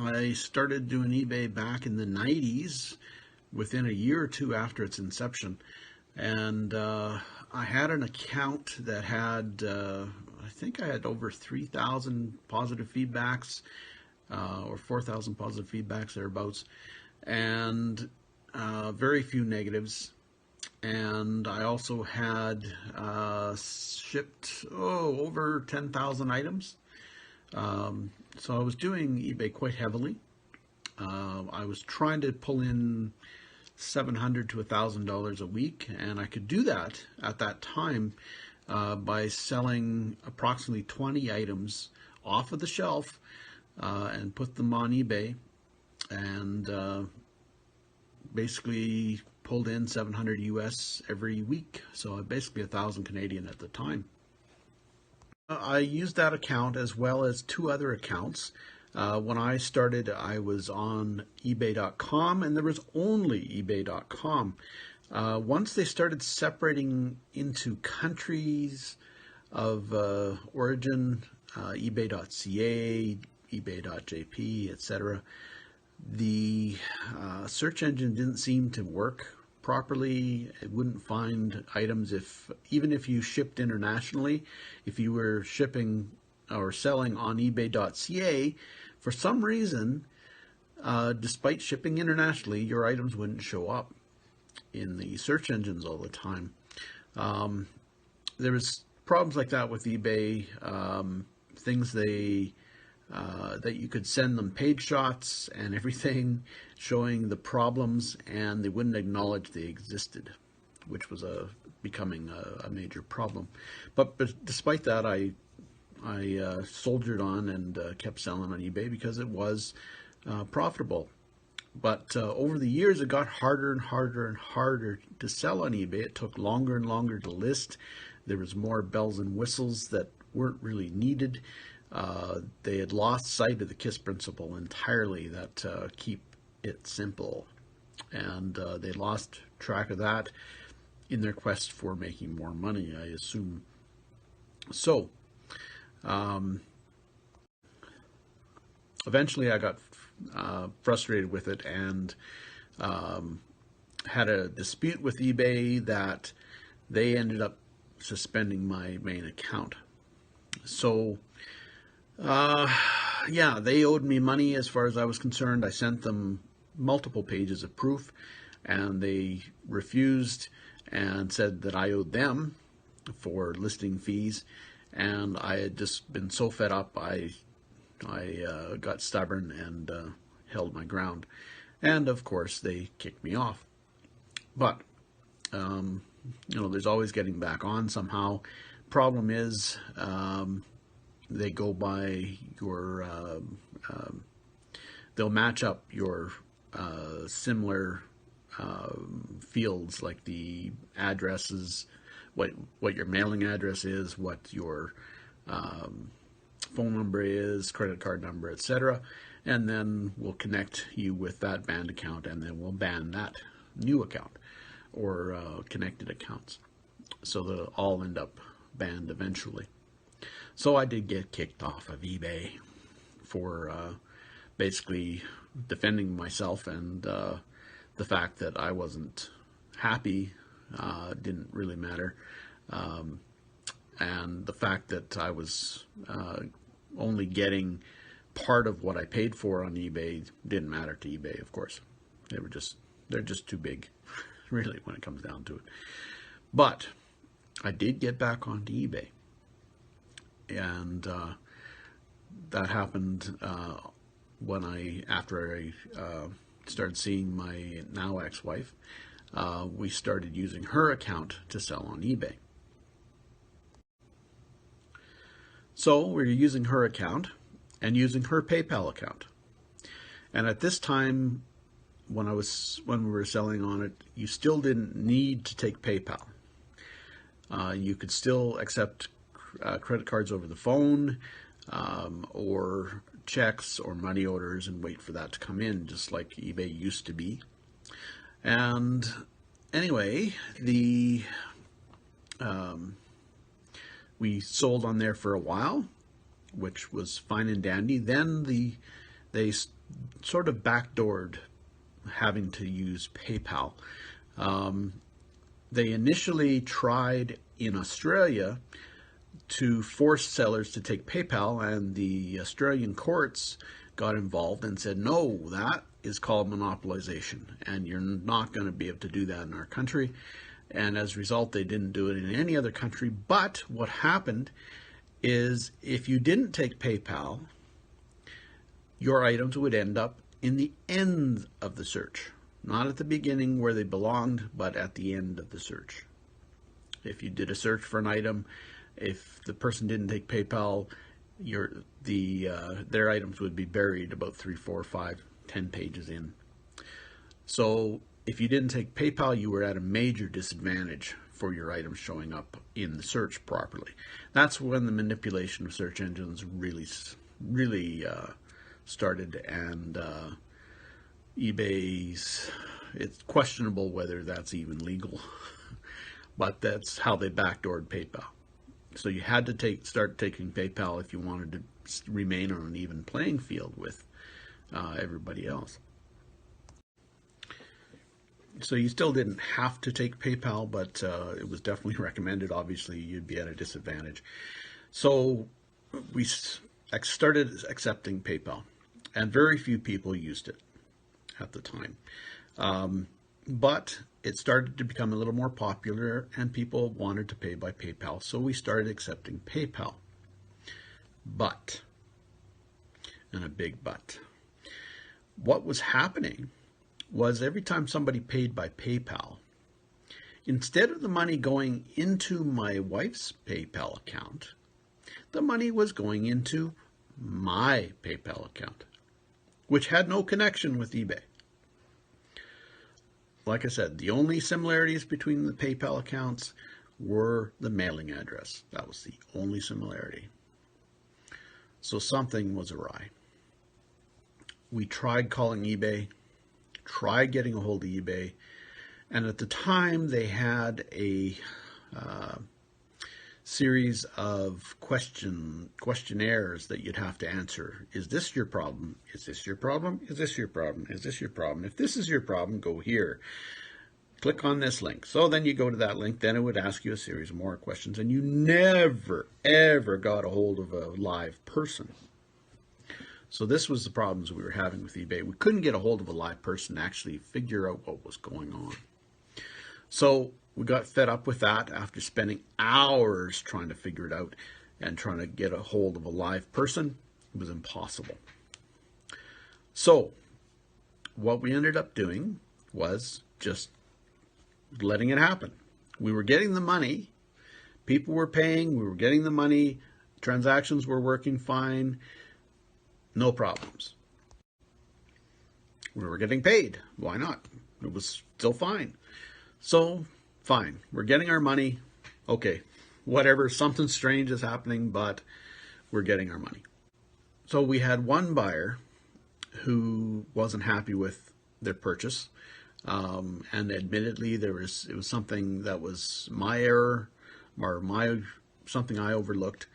I started doing eBay back in the 90s, within a year or two after its inception. And I had an account that had, I think I had over 3,000 positive feedbacks, or 4,000 positive feedbacks thereabouts, and very few negatives. And I also had shipped over 10,000 items. So I was doing eBay quite heavily. I was trying to pull in $700 to $1,000 a week, and I could do that at that time by selling approximately 20 items off of the shelf and put them on eBay, and basically pulled in 700 US every week, so basically 1,000 Canadian at the time. I used that account as well as two other accounts. When I started, I was on eBay.com, and there was only eBay.com. Once they started separating into countries of origin, eBay.ca, eBay.jp, etc., the search engine didn't seem to work properly. It wouldn't find items even if you shipped internationally. If you were shipping or selling on eBay.ca, for some reason, despite shipping internationally, your items wouldn't show up in the search engines all the time. There was problems like that with eBay. Things that you could send them page shots and everything showing the problems, and they wouldn't acknowledge they existed, which was becoming a major problem. But despite that, I soldiered on and kept selling on eBay because it was profitable. But over the years, it got harder and harder and harder to sell on eBay. It took longer and longer to list. There was more bells and whistles that weren't really needed. They had lost sight of the KISS principle entirely, that keep it simple. And they lost track of that in their quest for making more money, I assume. So, eventually I got frustrated with it and had a dispute with eBay that they ended up suspending my main account. So, yeah, they owed me money as far as I was concerned. I sent them multiple pages of proof, and they refused and said that I owed them for listing fees. And I had just been so fed up, I got stubborn and held my ground. And of course, they kicked me off. But there's always getting back on somehow. Problem is, they go by your, they'll match up your similar fields, like the addresses, what your mailing address is, what your phone number is, credit card number, etc. And then we'll connect you with that banned account, and then we'll ban that new account or connected accounts. So they'll all end up banned eventually. So I did get kicked off of eBay for basically defending myself, and the fact that I wasn't happy didn't really matter. And the fact that I was only getting part of what I paid for on eBay didn't matter to eBay, of course. They're just too big, really, when it comes down to it. But I did get back onto eBay. And that happened after I started seeing my now ex-wife. We started using her account to sell on eBay. So we were using her account and using her PayPal account. And at this time, when we were selling on it, you still didn't need to take PayPal. You could still accept credit cards over the phone, or checks or money orders, and wait for that to come in, just like eBay used to be. And anyway, we sold on there for a while, which was fine and dandy. Then they sort of backdoored having to use PayPal. They initially tried in Australia to force sellers to take PayPal, and the Australian courts got involved and said, no, that is called monopolization, and you're not going to be able to do that in our country. And as a result, they didn't do it in any other country. But what happened is if you didn't take PayPal, your items would end up in the end of the search. Not at the beginning where they belonged, but at the end of the search. If you did a search for an item, if the person didn't take PayPal, their items would be buried about 3, 4, 5, 10 pages in. So if you didn't take PayPal, you were at a major disadvantage for your items showing up in the search properly. That's when the manipulation of search engines really started, and eBay's, it's questionable whether that's even legal, but that's how they backdoored PayPal. So you had to start taking PayPal if you wanted to remain on an even playing field with everybody else. So you still didn't have to take PayPal, but it was definitely recommended. Obviously, you'd be at a disadvantage. So we started accepting PayPal, and very few people used it at the time. But it started to become a little more popular, and people wanted to pay by PayPal, so we started accepting PayPal. But, and a big but, what was happening was every time somebody paid by PayPal, instead of the money going into my wife's PayPal account, the money was going into my PayPal account, which had no connection with eBay. Like I said, the only similarities between the PayPal accounts were the mailing address. That was the only similarity. So something was awry. We tried calling eBay, tried getting a hold of eBay, and at the time they had a series of questionnaires that you'd have to answer. Is this your problem? Is this your problem? Is this your problem? Is this your problem? If this is your problem, go here. Click on this link. So then you go to that link, then it would ask you a series of more questions, and you never, ever got a hold of a live person. So this was the problems we were having with eBay. We couldn't get a hold of a live person to actually figure out what was going on. So we got fed up with that after spending hours trying to figure it out and trying to get a hold of a live person. It was impossible. So what we ended up doing was just letting it happen. We were getting the money. People were paying. We were getting the money. Transactions were working fine. No problems. We were getting paid. Why not? It was still fine. So, fine. We're getting our money. Okay, whatever. Something strange is happening, but we're getting our money. So we had one buyer who wasn't happy with their purchase. And admittedly, it was something that was my error, or something I overlooked.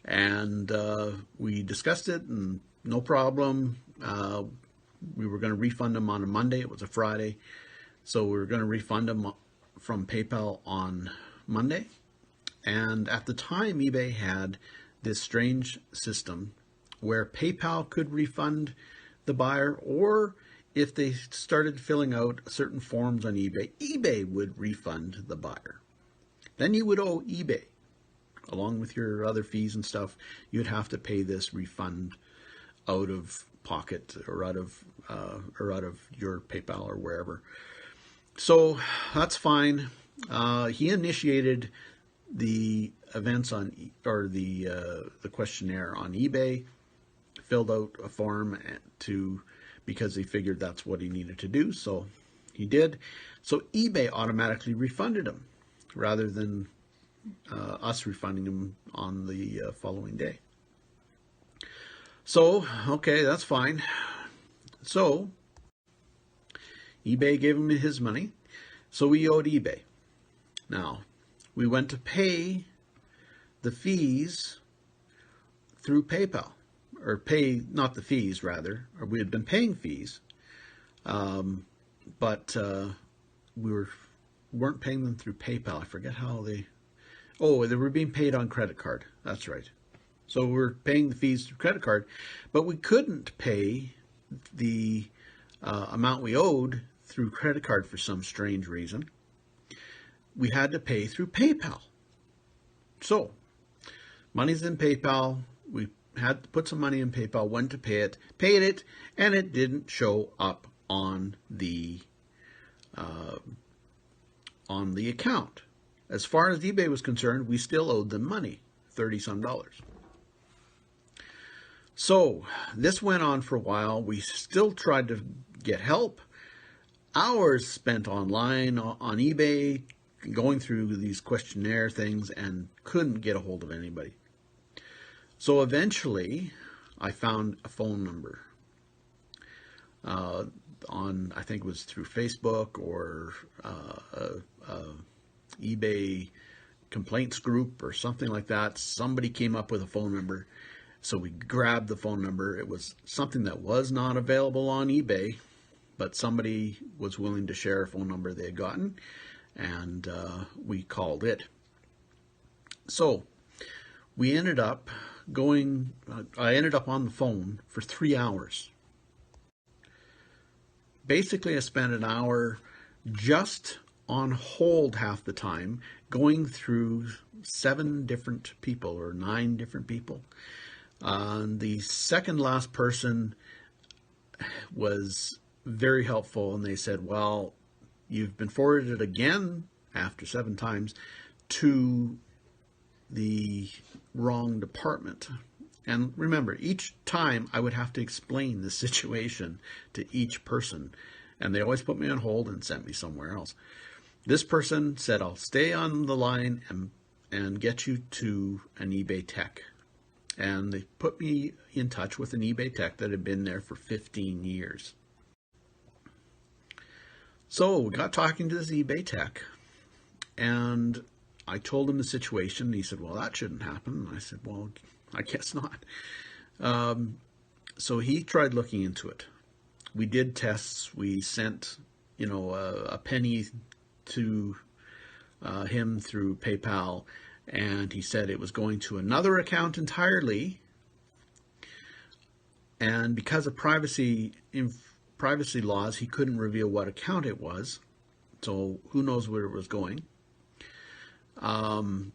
And we discussed it, and no problem. We were going to refund them on a Monday. It was a Friday. So we were going to refund them from PayPal on Monday. And at the time, eBay had this strange system where PayPal could refund the buyer, or if they started filling out certain forms on eBay, eBay would refund the buyer. Then you would owe eBay, along with your other fees and stuff. You'd have to pay this refund out of pocket or out of your PayPal or wherever. So that's fine. He initiated the events on, or the questionnaire on eBay, filled out a form because he figured that's what he needed to do. So he did. So eBay automatically refunded him rather than us refunding him on the following day. So, okay, that's fine. So eBay gave him his money, so we owed eBay. Now, we went to pay the fees through PayPal, or pay, not the fees rather, or we had been paying fees, but we weren't paying them through PayPal. I forget how they were being paid on credit card. That's right. So we're paying the fees through credit card, but we couldn't pay the amount we owed through credit card for some strange reason. We had to pay through PayPal. So money's in PayPal. We had to put some money in PayPal, went to paid it, and it didn't show up on the account. As far as eBay was concerned, we still owed them money, $30-some. So this went on for a while. We still tried to get help. Hours spent online on eBay, going through these questionnaire things, and couldn't get a hold of anybody. So eventually, I found a phone number on, I think it was through Facebook or eBay complaints group or something like that. Somebody came up with a phone number. So we grabbed the phone number. It was something that was not available on eBay, but somebody was willing to share a phone number they had gotten, and we called it. So we ended up I ended up on the phone for 3 hours. Basically, I spent an hour just on hold half the time, going through 7 different people or 9 different people. The second last person was very helpful, and they said, well, you've been forwarded again after 7 times to the wrong department. And remember, each time I would have to explain the situation to each person, and they always put me on hold and sent me somewhere else. This person said, I'll stay on the line and get you to an eBay tech. And they put me in touch with an eBay tech that had been there for 15 years. So we got talking to this eBay tech, and I told him the situation. And he said, well, that shouldn't happen. And I said, well, I guess not. So he tried looking into it. We did tests. We sent, a penny to him through PayPal, and he said it was going to another account entirely. And because of privacy laws, he couldn't reveal what account it was. So who knows where it was going. And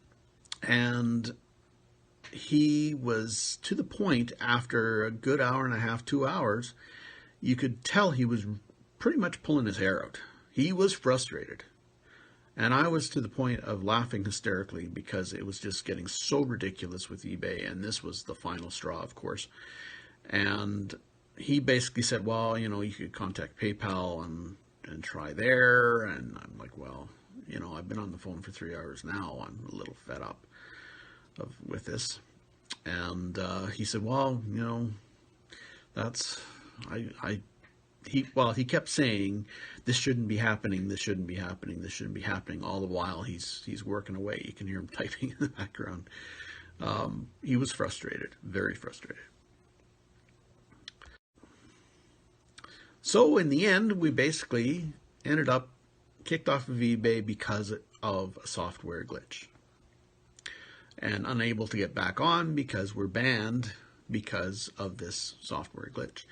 he was to the point, after a good hour and a half, 2 hours, you could tell he was pretty much pulling his hair out. He was frustrated. And I was to the point of laughing hysterically because it was just getting so ridiculous with eBay. And this was the final straw, of course. And he basically said, well, you could contact PayPal and try there. And I'm like, well, I've been on the phone for 3 hours now. I'm a little fed up with this. And he said, well, he kept saying, this shouldn't be happening, this shouldn't be happening, this shouldn't be happening. All the while he's working away. You can hear him typing in the background. He was frustrated, very frustrated. So in the end, we basically ended up kicked off of eBay because of a software glitch, and unable to get back on because we're banned because of this software glitch.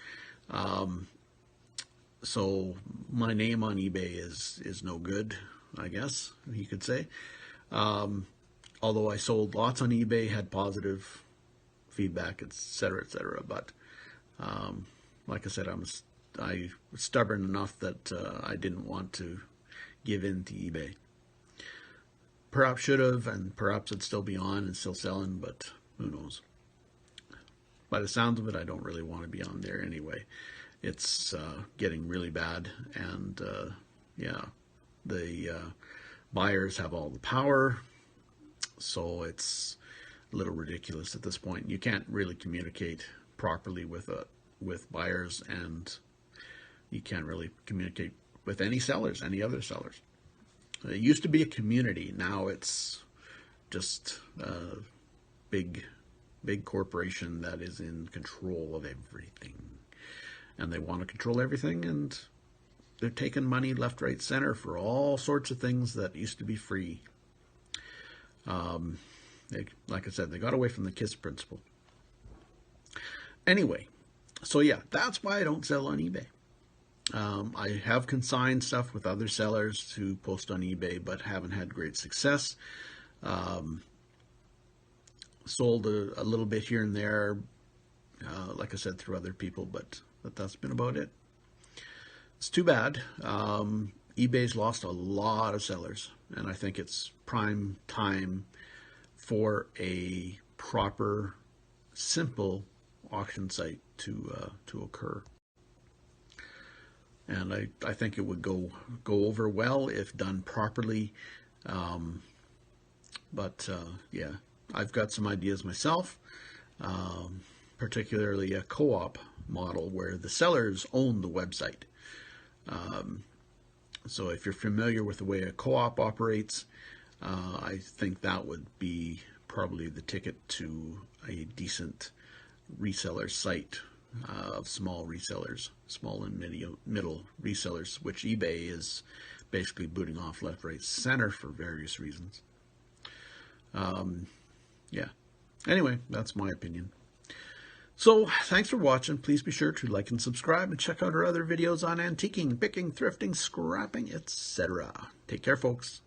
So my name on eBay is no good, I guess you could say. Although I sold lots on eBay, had positive feedback, etc., etc. But like I said, I was stubborn enough that I didn't want to give in to eBay. Perhaps should have, and perhaps it'd still be on and still selling, but who knows. By the sounds of it, I don't really want to be on there anyway. It's getting really bad, and the buyers have all the power, so it's a little ridiculous at this point. You can't really communicate properly with buyers, and you can't really communicate with any sellers, any other sellers. It used to be a community. Now it's just a big big corporation that is in control of everything. And they want to control everything, and they're taking money left, right, center for all sorts of things that used to be free. Like I said, they got away from the KISS principle. Anyway, so yeah, that's why I don't sell on eBay. I have consigned stuff with other sellers to post on eBay, but haven't had great success. Sold a little bit here and there, like I said, through other people, but that's been about it. It's too bad. eBay's lost a lot of sellers, and I think it's prime time for a proper, simple auction site to occur. And I think it would go over well if done properly. Yeah, I've got some ideas myself, particularly a co-op model where the sellers own the website. So if you're familiar with the way a co-op operates, I think that would be probably the ticket to a decent reseller site of small resellers, small and middle resellers, which eBay is basically booting off left, right, center for various reasons. Yeah. Anyway, that's my opinion. So, thanks for watching. Please be sure to like and subscribe and check out our other videos on antiquing, picking, thrifting, scrapping, etc. Take care, folks.